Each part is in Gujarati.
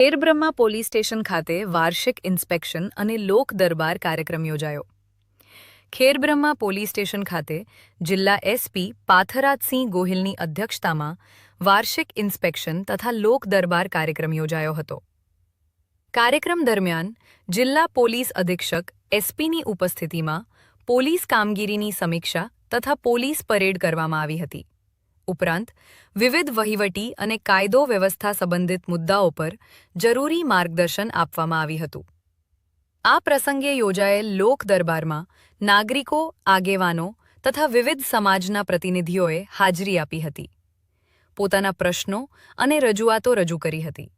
ખેડબ્રહ્મા પોલીસ સ્ટેશન ખાતે વાર્ષિક ઇન્સ્પેક્શન અને લોક દરબાર કાર્યક્રમ યોજાયો. ખેડબ્રહ્મા પોલીસ સ્ટેશન ખાતે જિલ્લા એસપી પાથરાજસિંહ ગોહિલની અધ્યક્ષતામાં વાર્ષિક ઇન્સ્પેક્શન તથા લોક દરબાર કાર્યક્રમ યોજાયો હતો. કાર્યક્રમ દરમિયાન જિલ્લા પોલીસ અધિક્ષક એસપીની ઉપસ્થિતિમાં પોલીસ કામગીરીની સમીક્ષા તથા પોલીસ પરેડ કરવામાં આવી હતી. ઉપરાંત વિવિધ વહીવટી અને કાયદો વ્યવસ્થા સંબંધિત મુદ્દાઓ પર જરૂરી માર્ગદર્શન આપવામાં આવ્યું હતું. આ પ્રસંગે યોજાયેલ લોક દરબારમાં નાગરિકો, આગેવાનો તથા વિવિધ સમાજના પ્રતિનિધિઓએ હાજરી આપી હતી. પોતાના પ્રશ્નો અને રજૂઆતો રજૂ કરી હતી.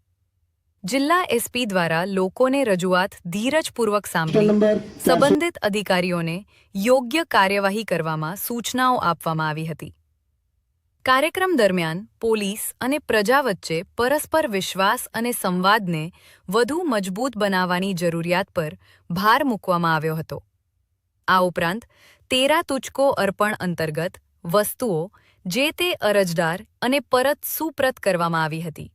જિલ્લા એસપી દ્વારા લોકોને રજૂઆત ધીરજપૂર્વક સાંભળી સંબંધિત અધિકારીઓને યોગ્ય કાર્યવાહી કરવામાં સૂચનાઓ આપવામાં આવી હતી. કાર્યક્રમ દરમિયાન પોલીસ અને પ્રજા વચ્ચે પરસ્પર વિશ્વાસ અને સંવાદને વધુ મજબૂત બનાવવાની જરૂરિયાત પર ભાર મૂકવામાં આવ્યો હતો. આ ઉપરાંત તેરા તુજકો અર્પણ અંતર્ગત વસ્તુઓ જે તે અરજદાર અને પરત સુપ્રત કરવામાં આવી હતી.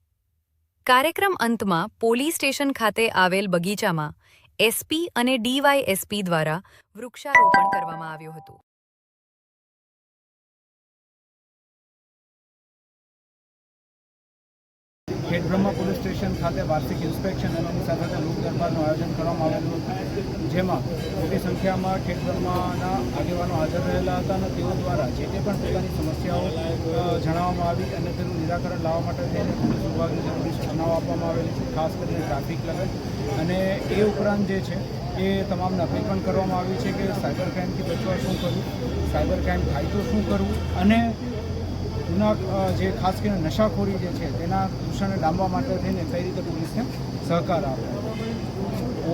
કાર્યક્રમ અંતમાં પોલીસ સ્ટેશન ખાતે આવેલ બગીચામાં એસપી અને ડીવાયએસપી દ્વારા વૃક્ષારોપણ કરવામાં આવ્યું હતું. ખેડબ્રહ્મા પોલીસ સ્ટેશન ખાતે વાર્ષિક ઇન્સ્પેક્શન અને એની સાથે સાથે લોક દરબારનું આયોજન કરવામાં આવેલું હતું, જેમાં મોટી સંખ્યામાં ખેડબ્રહ્માના આગેવાનો હાજર રહેલા હતા અને તેઓ દ્વારા જે તે પણ પોતાની સમસ્યાઓ જણાવવામાં આવી અને તેનું નિરાકરણ લાવવા માટે થઈને પોલીસ વિભાગની જરૂરી સૂચનાઓ આપવામાં આવેલી છે, ખાસ કરીને ટ્રાફિક લેવલ. અને એ ઉપરાંત જે છે એ તમામને અપીલ પણ કરવામાં આવી છે કે સાયબર ક્રાઇમથી બચવા શું કરવું, સાયબર ક્રાઇમ થાય તો શું કરવું અને જે ખાસ કરીને નશાખોરી જે છે તેના દૂષણને ડામવા માટે થઈને કઈ રીતે પોલીસને સહકાર આપે.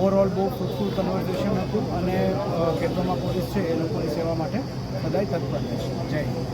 ઓવરઓલ બહુ ફ્રૂટફુલ કન્વર્ઝેશન હતું અને ખેડબ્રહ્મા પોલીસ છે એ લોકોની સેવા માટે બધાય તત્પર રહેશે. જય હિન્દ.